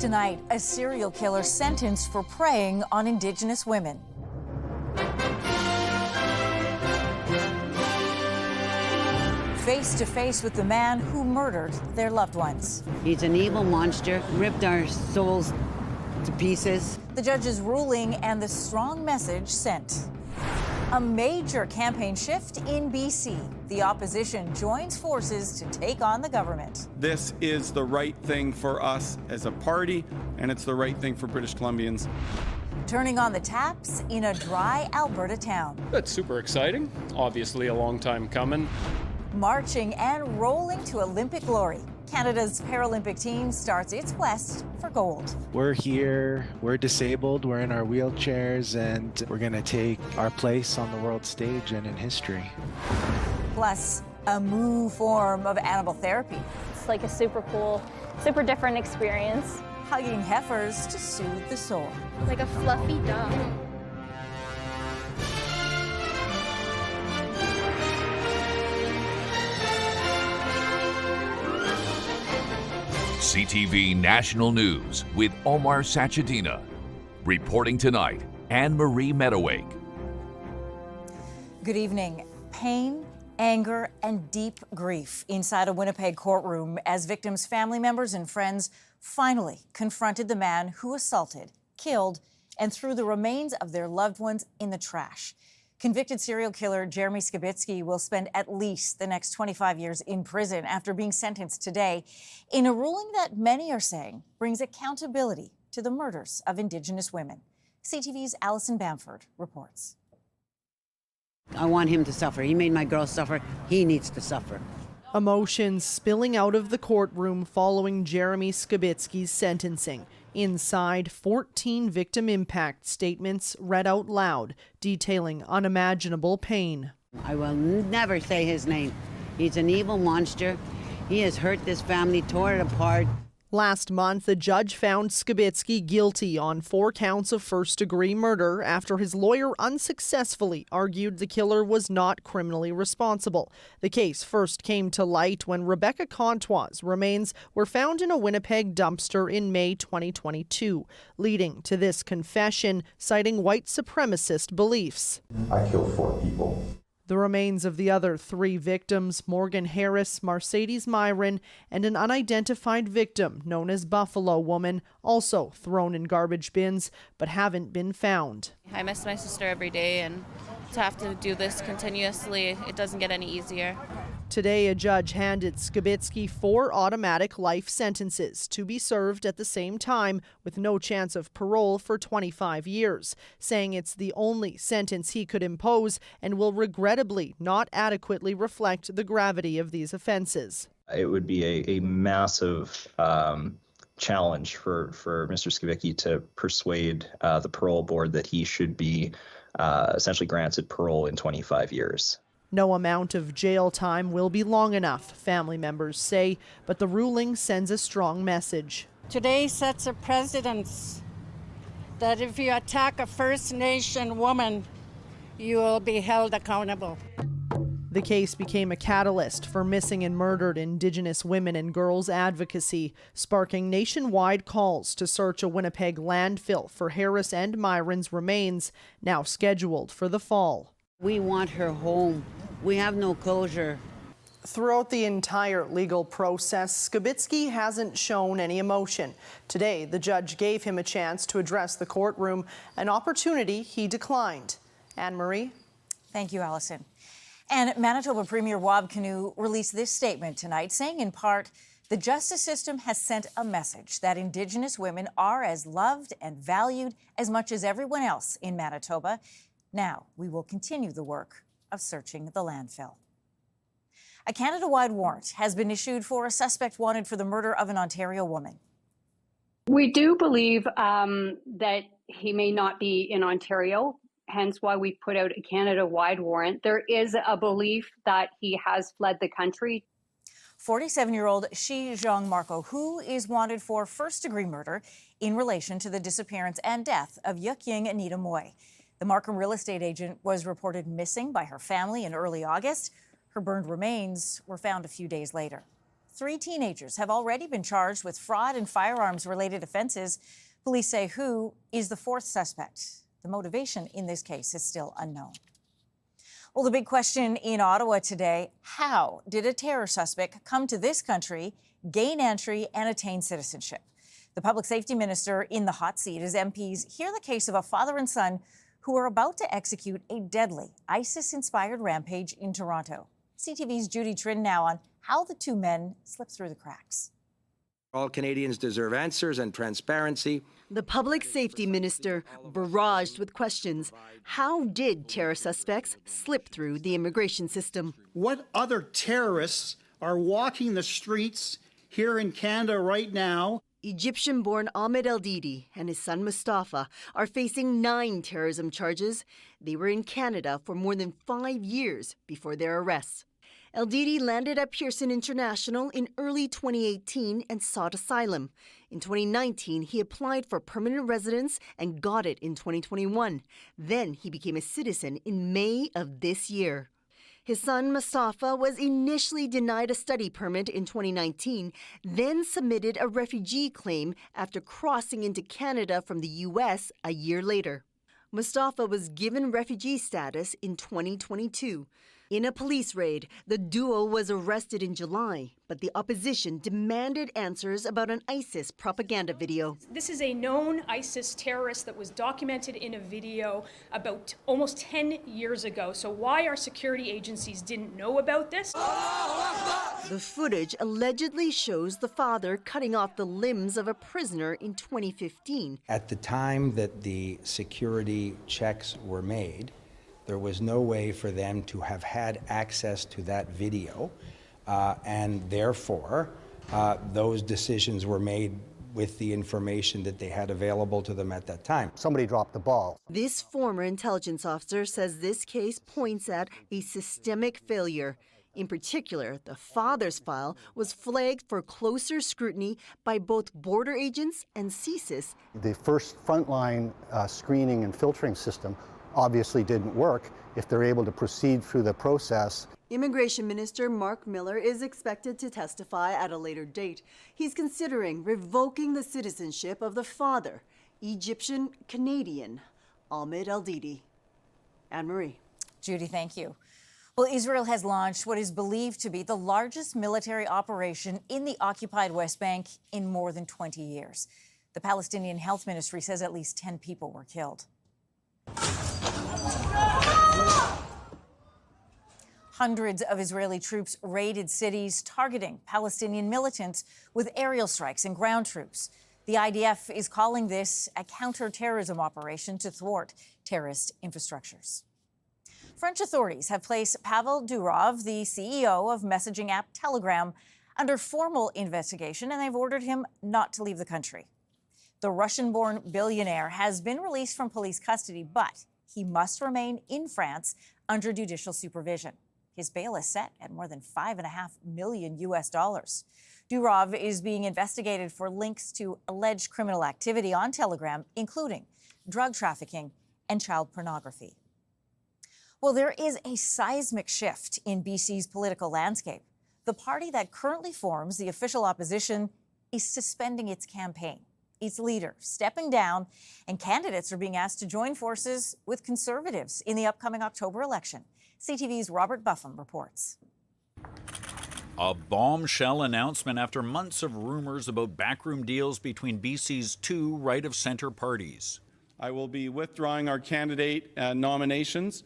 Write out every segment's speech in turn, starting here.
Tonight, a serial killer sentenced for preying on Indigenous women. Face to face with the man who murdered their loved ones. He's an evil monster, ripped our souls to pieces. The judge's ruling and the strong message sent. A major campaign shift in BC. The opposition joins forces to take on the government. This is the right thing for us as a party, and it's the right thing for British Columbians. Turning on the taps in a dry Alberta town. That's super exciting. Obviously a long time coming. Marching and rolling to Olympic glory. Canada's Paralympic team starts its quest for gold. We're here, we're disabled, we're in our wheelchairs, and we're going to take our place on the world stage and in history. Plus, a new form of animal therapy. It's like a super cool, super different experience. Hugging heifers to soothe the soul. Like a fluffy dog. CTV National News with Omar Sachedina. Reporting tonight, Anne-Marie Meadowake. Good evening. Pain, anger, and deep grief inside a Winnipeg courtroom as victims' family members and friends finally confronted the man who assaulted, killed, and threw the remains of their loved ones in the trash. Convicted serial killer Jeremy Skibicki will spend at least the next 25 years in prison after being sentenced today in a ruling that many are saying brings accountability to the murders of Indigenous women. CTV's Alison Bamford reports. I want him to suffer. He made my girl suffer. He needs to suffer. Emotions spilling out of the courtroom following Jeremy Skibicki's sentencing. Inside, 14 victim impact statements read out loud, detailing unimaginable pain. I will never say his name. He's an evil monster. He has hurt this family, tore it apart. Last month, a judge found Skibicki guilty on 4 counts of first-degree murder after his lawyer unsuccessfully argued the killer was not criminally responsible. The case first came to light when Rebecca Contois' remains were found in a Winnipeg dumpster in May 2022, leading to this confession citing white supremacist beliefs. I killed 4 people. The remains of the other 3 victims, Morgan Harris, Mercedes Myron, and an unidentified victim known as Buffalo Woman, also thrown in garbage bins, but haven't been found. I miss my sister every day, and to have to do this continuously, it doesn't get any easier. Today, a judge handed Skibicki 4 automatic life sentences to be served at the same time with no chance of parole for 25 years, saying it's the only sentence he could impose and will regrettably not adequately reflect the gravity of these offenses. It would be a massive challenge for Mr. Skibicki to persuade the parole board that he should be essentially granted parole in 25 years. No amount of jail time will be long enough, family members say, but the ruling sends a strong message. Today sets a precedent that if you attack a First Nation woman, you will be held accountable. The case became a catalyst for missing and murdered Indigenous women and girls advocacy, sparking nationwide calls to search a Winnipeg landfill for Harris and Myron's remains, now scheduled for the fall. We want her home. We have no closure. Throughout the entire legal process, Skibicki hasn't shown any emotion. Today, the judge gave him a chance to address the courtroom, an opportunity he declined. Anne-Marie? Thank you, Alison. And Manitoba Premier Wab Kinew released this statement tonight, saying in part, the justice system has sent a message that Indigenous women are as loved and valued as much as everyone else in Manitoba. Now, we will continue the work of searching the landfill. A Canada-wide warrant has been issued for a suspect wanted for the murder of an Ontario woman. We do believe that he may not be in Ontario, hence why we put out a Canada-wide warrant. There is a belief that he has fled the country. 47-year-old Shi Zhang Marco, who is wanted for first-degree murder in relation to the disappearance and death of Yukying Anita Moy. The Markham real estate agent was reported missing by her family in early August. Her burned remains were found a few days later. 3 teenagers have already been charged with fraud and firearms-related offenses. Police say who is the 4th suspect. The motivation in this case is still unknown. Well, the big question in Ottawa today, how did a terror suspect come to this country, gain entry, and attain citizenship? The public safety minister in the hot seat as MPs hear the case of a father and son who are about to execute a deadly ISIS-inspired rampage in Toronto. CTV's Judy Trin now on how the 2 men slipped through the cracks. All Canadians deserve answers and transparency. The public safety minister barraged with questions. How did terror suspects slip through the immigration system? What other terrorists are walking the streets here in Canada right now? Egyptian-born Ahmed El-Didi and his son Mustafa are facing 9 terrorism charges. They were in Canada for more than 5 years before their arrests. El-Didi landed at Pearson International in early 2018 and sought asylum. In 2019, he applied for permanent residence and got it in 2021. Then he became a citizen in May of this year. His son Mustafa was initially denied a study permit in 2019, then submitted a refugee claim after crossing into Canada from the U.S. a year later. Mustafa was given refugee status in 2022. In a police raid, the duo was arrested in July, but the opposition demanded answers about an ISIS propaganda video. This is a known ISIS terrorist that was documented in a video about almost 10 years ago. So why our security agencies didn't know about this? The footage allegedly shows the father cutting off the limbs of a prisoner in 2015. At the time that the security checks were made, there was no way for them to have had access to that video, and therefore those decisions were made with the information that they had available to them at that time. Somebody dropped the ball. This former intelligence officer says this case points at a systemic failure. In particular, the father's file was flagged for closer scrutiny by both border agents and CSIS. The first frontline screening and filtering system obviously didn't work. If they're able to proceed through the process. Immigration Minister Mark Miller is expected to testify at a later date. He's considering revoking the citizenship of the father, Egyptian-Canadian Ahmed El-Didi. Anne-Marie. Judy, thank you. Well, Israel has launched what is believed to be the largest military operation in the occupied West Bank in more than 20 years. The Palestinian Health Ministry says at least 10 people were killed. Hundreds of Israeli troops raided cities targeting Palestinian militants with aerial strikes and ground troops. The IDF is calling this a counter-terrorism operation to thwart terrorist infrastructures. French authorities have placed Pavel Durov, the CEO of messaging app Telegram, under formal investigation, and they've ordered him not to leave the country. The Russian-born billionaire has been released from police custody, but he must remain in France under judicial supervision. His bail is set at more than $5.5 million. Durov is being investigated for links to alleged criminal activity on Telegram, including drug trafficking and child pornography. Well, there is a seismic shift in BC's political landscape. The party that currently forms the official opposition is suspending its campaign. Its leader stepping down, and candidates are being asked to join forces with Conservatives in the upcoming October election. CTV's Robert Buffum reports. A bombshell announcement after months of rumors about backroom deals between BC's 2 right-of-centre parties. I will be withdrawing our candidate nominations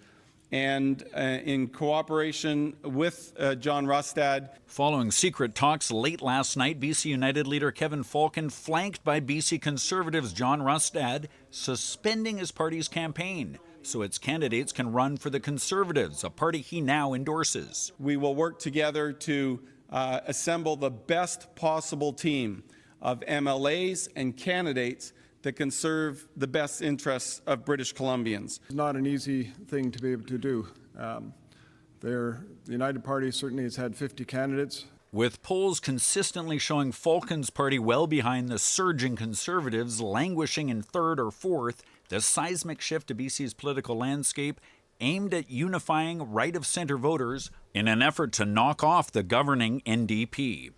and in cooperation with John Rustad. Following secret talks late last night, BC United leader Kevin Falcon, flanked by BC Conservatives John Rustad, suspending his party's campaign so its candidates can run for the Conservatives, a party he now endorses. We will work together to assemble the best possible team of MLAs and candidates that can serve the best interests of British Columbians. It's not an easy thing to be able to do. The United Party certainly has had 50 candidates. With polls consistently showing Falcon's party well behind the surging Conservatives, languishing in 3rd or 4th, the seismic shift to BC's political landscape aimed at unifying right-of-centre voters in an effort to knock off the governing NDP.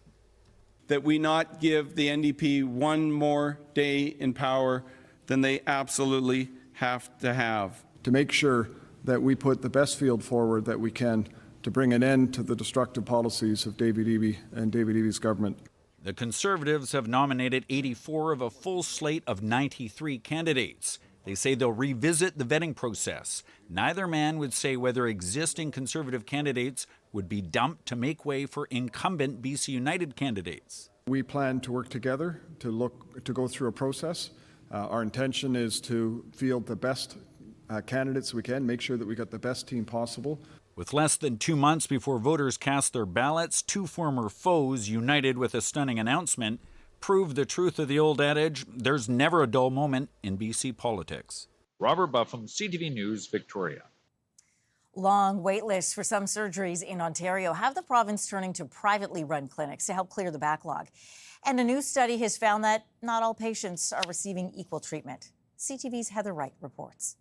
that we not give the NDP one more day in power than they absolutely have to have. To make sure that we put the best field forward that we can to bring an end to the destructive policies of David Eby and David Eby's government. The Conservatives have nominated 84 of a full slate of 93 candidates. They say they'll revisit the vetting process. Neither man would say whether existing Conservative candidates would be dumped to make way for incumbent BC United candidates. We plan to work together to go through a process. Our intention is to field the best candidates we can, make sure that we got the best team possible. With less than 2 months before voters cast their ballots, two former foes united with a stunning announcement prove the truth of the old adage, there's never a dull moment in BC politics. Robert Buffum, CTV News, Victoria. Long wait lists for some surgeries in Ontario have the province turning to privately run clinics to help clear the backlog. And a new study has found that not all patients are receiving equal treatment. CTV's Heather Wright reports.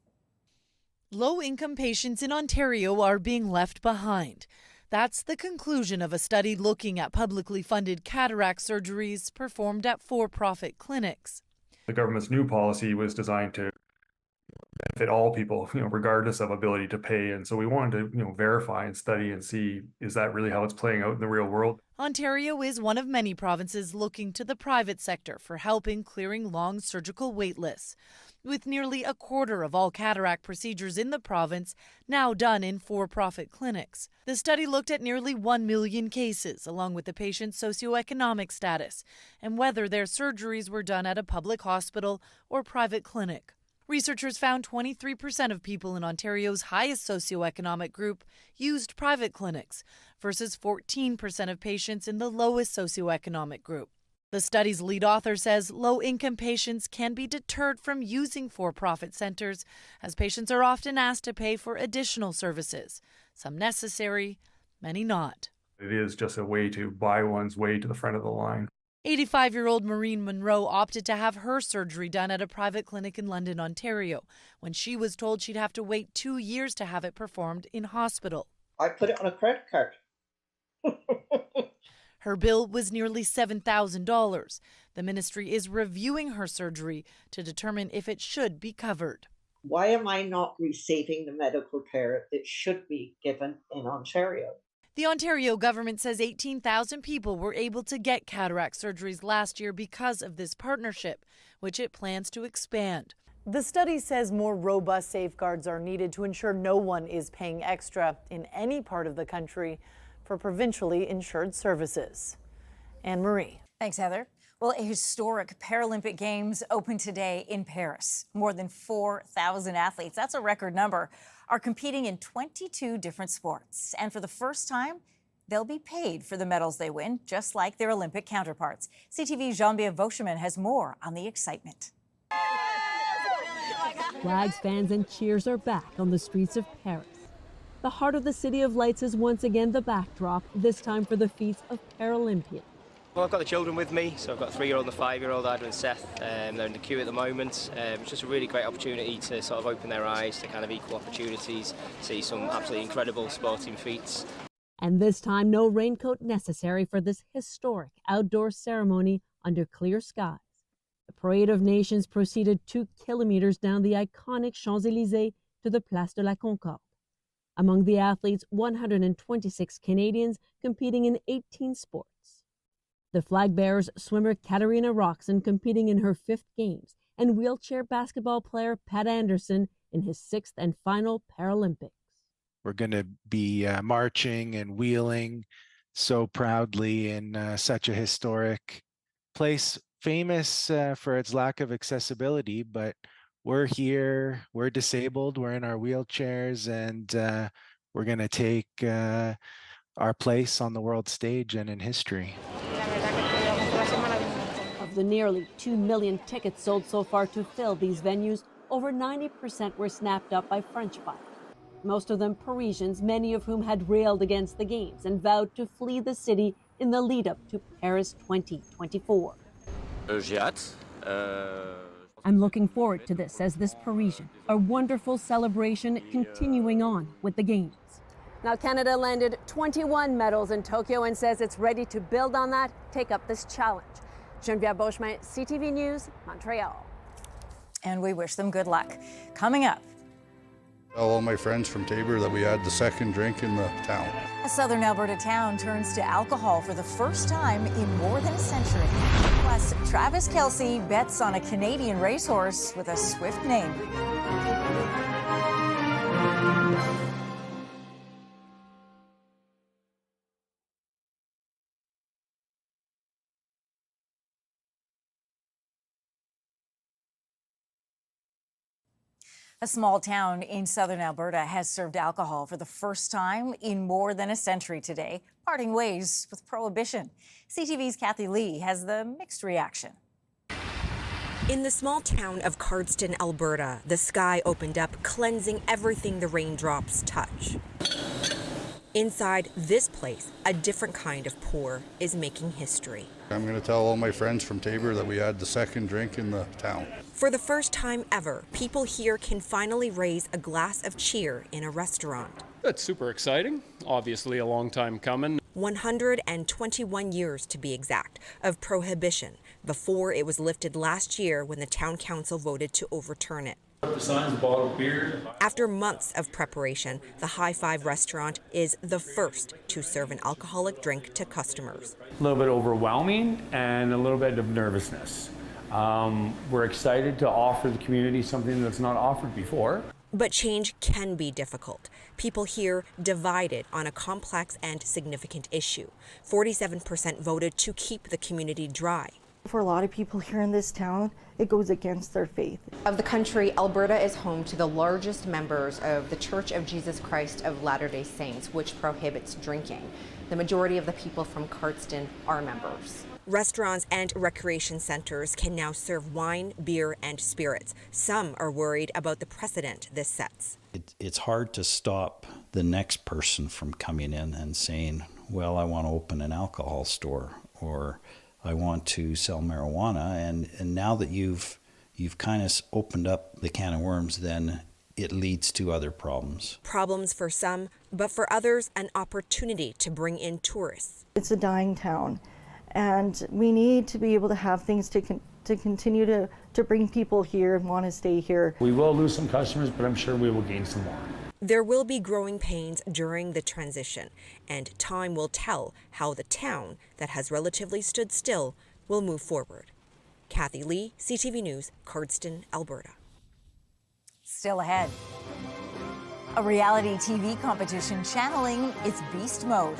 Low-income patients in Ontario are being left behind. That's the conclusion of a study looking at publicly funded cataract surgeries performed at for-profit clinics. The government's new policy was designed to benefit all people, regardless of ability to pay. And so we wanted to, verify and study and see, is that really how it's playing out in the real world? Ontario is one of many provinces looking to the private sector for help in clearing long surgical wait lists, with nearly a quarter of all cataract procedures in the province now done in for-profit clinics. The study looked at nearly 1 million cases, along with the patient's socioeconomic status and whether their surgeries were done at a public hospital or private clinic. Researchers found 23% of people in Ontario's highest socioeconomic group used private clinics versus 14% of patients in the lowest socioeconomic group. The study's lead author says low-income patients can be deterred from using for-profit centers, as patients are often asked to pay for additional services, some necessary, many not. It is just a way to buy one's way to the front of the line. 85-year-old Maureen Monroe opted to have her surgery done at a private clinic in London, Ontario, when she was told she'd have to wait 2 years to have it performed in hospital. I put it on a credit card. Her bill was nearly $7,000. The ministry is reviewing her surgery to determine if it should be covered. Why am I not receiving the medical care that should be given in Ontario? The Ontario government says 18,000 people were able to get cataract surgeries last year because of this partnership, which it plans to expand. The study says more robust safeguards are needed to ensure no one is paying extra in any part of the country for provincially insured services. Anne-Marie. Thanks, Heather. Well, a historic Paralympic Games open today in Paris. More than 4,000 athletes, that's a record number, are competing in 22 different sports. And for the first time, they'll be paid for the medals they win, just like their Olympic counterparts. CTV's Jean-Pierre Vauchemin has more on the excitement. Flags, fans, and cheers are back on the streets of Paris. The heart of the City of Lights is once again the backdrop, this time for the feats of Paralympians. Well, I've got the children with me, so I've got a 3-year-old and a 5-year-old, Adrian and Seth. They're in the queue at the moment. It's just a really great opportunity to sort of open their eyes to kind of equal opportunities, see some absolutely incredible sporting feats. And this time, no raincoat necessary for this historic outdoor ceremony under clear skies. The Parade of Nations proceeded 2 kilometers down the iconic Champs-Élysées to the Place de la Concorde. Among the athletes, 126 Canadians competing in 18 sports. The flag bearers, swimmer Katarina Roxon competing in her 5th Games, and wheelchair basketball player Pat Anderson in his 6th and final Paralympics. We're going to be marching and wheeling so proudly in such a historic place, famous for its lack of accessibility, but we're here, we're disabled, we're in our wheelchairs, and we're going to take our place on the world stage and in history. Of the nearly 2 million tickets sold so far to fill these venues, over 90% were snapped up by French fire. Most of them Parisians, many of whom had railed against the Games and vowed to flee the city in the lead-up to Paris 2024. I'm looking forward to this, says this Parisian, a wonderful celebration continuing on with the Games. Now, Canada landed 21 medals in Tokyo and says it's ready to build on that, take up this challenge. Geneviève Beauchemin, CTV News, Montreal. And we wish them good luck. Coming up. All my friends from Taber that we had the second drink in the town. A southern Alberta town turns to alcohol for the first time in more than a century. Plus, Travis Kelce bets on a Canadian racehorse with a swift name. A small town in southern Alberta has served alcohol for the first time in more than a century today, parting ways with prohibition. CTV's Kathy Lee has the mixed reaction. In the small town of Cardston, Alberta, the sky opened up, cleansing everything the raindrops touch. Inside this place, a different kind of pour is making history. I'm going to tell all my friends from Taber that we had the second drink in the town. For the first time ever, people here can finally raise a glass of cheer in a restaurant. That's super exciting. Obviously a long time coming. 121 years to be exact, of prohibition before it was lifted last year when the town council voted to overturn it. The signs, a bottle of beer. After months of preparation, the High Five restaurant is the first to serve an alcoholic drink to customers. A little bit overwhelming and a little bit of nervousness. We're excited to offer the community something that's not offered before. But change can be difficult. People here divided on a complex and significant issue. 47% voted to keep the community dry. For a lot of people here in this town, it goes against their faith. Of the country, Alberta is home to the largest members of the Church of Jesus Christ of Latter-day Saints, which prohibits drinking. The majority of the people from Cardston are members. Restaurants and recreation centers can now serve wine, beer, and spirits. Some are worried about the precedent this sets. It's hard to stop the next person from coming in and saying, well, I want to open an alcohol store, or I want to sell marijuana. And now that you've kind of opened up the can of worms, then it leads to other problems. Problems for some, but for others, an opportunity to bring in tourists. It's a dying town, and we need to be able to have things to continue to bring people here and want to stay here. We will lose some customers, but I'm sure we will gain some more. There will be growing pains during the transition, and time will tell how the town that has relatively stood still will move forward. Kathy Lee, CTV News, Cardston, Alberta. Still ahead. A reality TV competition channeling its beast mode.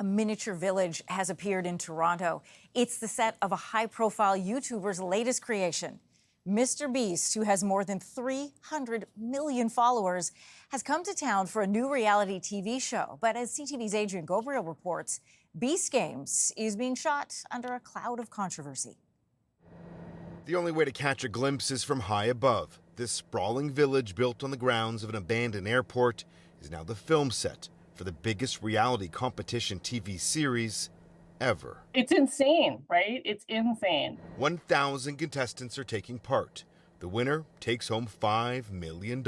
A miniature village has appeared in Toronto. It's the set of a high-profile YouTuber's latest creation. Mr. Beast, who has more than 300 million followers, has come to town for a new reality TV show. But as CTV's Adrian Gabriel reports, Beast Games is being shot under a cloud of controversy. The only way to catch a glimpse is from high above. This sprawling village built on the grounds of an abandoned airport is now the film set for the biggest reality competition TV series ever. It's insane, right? It's insane. 1,000 contestants are taking part. The winner takes home $5 million.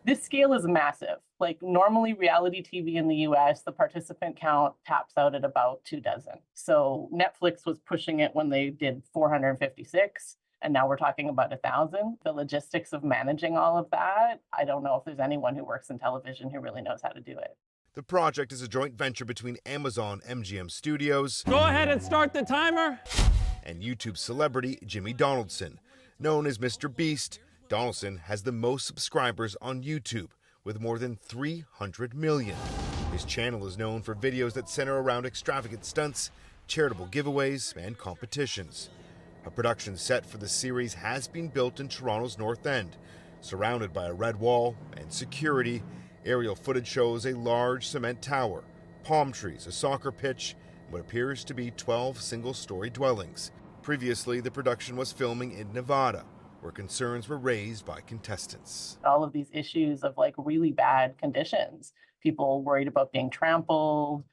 This scale is massive. Like normally reality TV in the US, the participant count taps out at about 24. So Netflix was pushing it when they did 456. And now we're talking about 1,000. The logistics of managing all of that, I don't know if there's anyone who works in television who really knows how to do it. The project is a joint venture between Amazon MGM Studios. Go ahead and start the timer. And YouTube celebrity Jimmy Donaldson. Known as Mr. Beast, Donaldson has the most subscribers on YouTube with more than 300 million. His channel is known for videos that center around extravagant stunts, charitable giveaways, and competitions. A production set for the series has been built in Toronto's North End, surrounded by a red wall and security. Aerial footage shows a large cement tower, palm trees, a soccer pitch, and what appears to be 12 single-story dwellings. Previously, the production was filming in Nevada, where concerns were raised by contestants. All of these issues of like really bad conditions people worried about being trampled,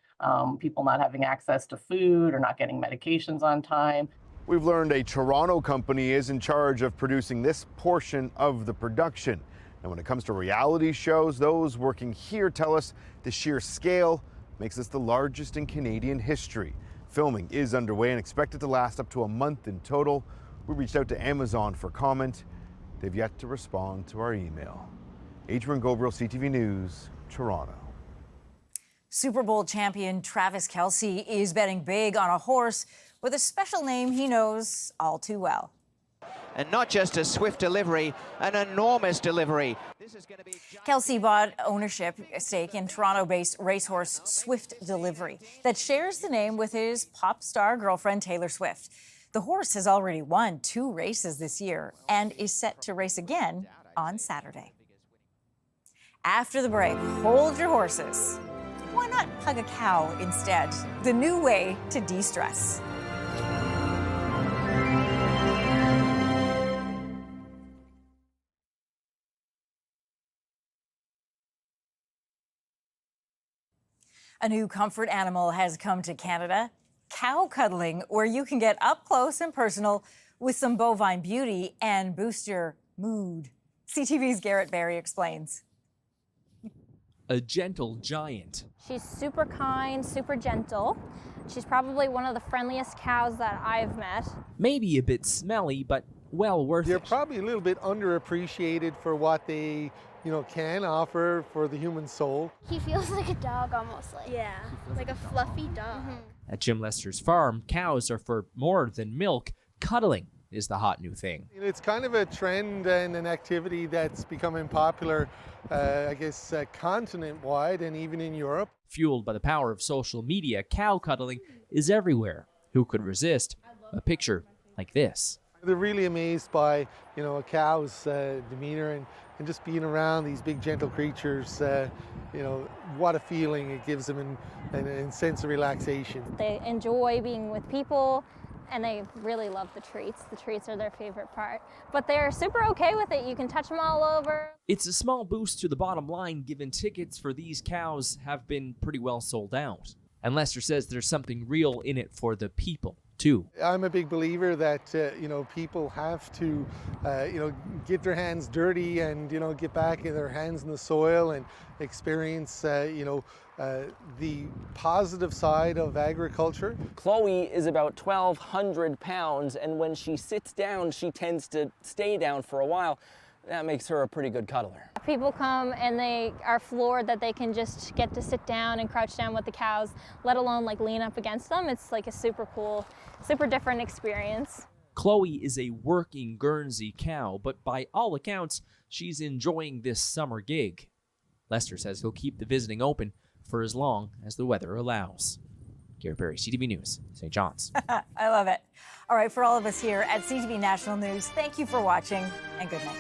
people not having access to food or not getting medications on time. We've learned a Toronto company is in charge of producing this portion of the production. And when it comes to reality shows, those working here tell us the sheer scale makes this the largest in Canadian history. Filming is underway and expected to last up to a month in total. We reached out to Amazon for comment. They've yet to respond to our email. Adrian Gobriel, CTV News, Toronto. Super Bowl champion Travis Kelce is betting big on a horse with a special name he knows all too well. And not just a swift delivery, an enormous delivery. Kelce bought ownership stake in Toronto-based racehorse Swift Delivery that shares the name with his pop star girlfriend Taylor Swift. The horse has already won 2 races this year and is set to race again on Saturday. After the break, hold your horses. Why not hug a cow instead? The new way to de-stress. A new comfort animal has come to Canada, cow cuddling, where you can get up close and personal with some bovine beauty and boost your mood. CTV's Garrett Barry explains. A gentle giant. She's super kind, super gentle. She's probably one of the friendliest cows that I've met. Maybe a bit smelly, but well worth They're it. probably a little bit underappreciated for what they can offer for the human soul. He feels like a dog almost, like a fluffy dog. At Jim Lester's farm, cows are for more than milk. Cuddling is the hot new thing. It's kind of a trend and an activity that's becoming popular, continent-wide and even in Europe. Fueled by the power of social media, cow cuddling is everywhere. Who could resist a picture like this? They're really amazed by, a cow's demeanor and just being around these big, gentle creatures. What a feeling it gives them and sense of relaxation. They enjoy being with people, and they really love the treats. The treats are their favorite part. But they're super okay with it. You can touch them all over. It's a small boost to the bottom line, given tickets for these cows have been pretty well sold out. And Lester says there's something real in it for the people, too. I'm a big believer that, people have to, get their hands dirty and, get back in their hands in the soil and experience, the positive side of agriculture. Chloe is about 1,200 pounds, and when she sits down, she tends to stay down for a while. That makes her a pretty good cuddler. People come and they are floored that they can just get to sit down and crouch down with the cows, let alone lean up against them. It's like a super cool, super different experience. Chloe is a working Guernsey cow, but by all accounts, she's enjoying this summer gig. Lester says he'll keep the visiting open for as long as the weather allows. Garrett Barry, CTV News, St. John's. I love it. All right, for all of us here at CTV National News, thank you for watching and good night.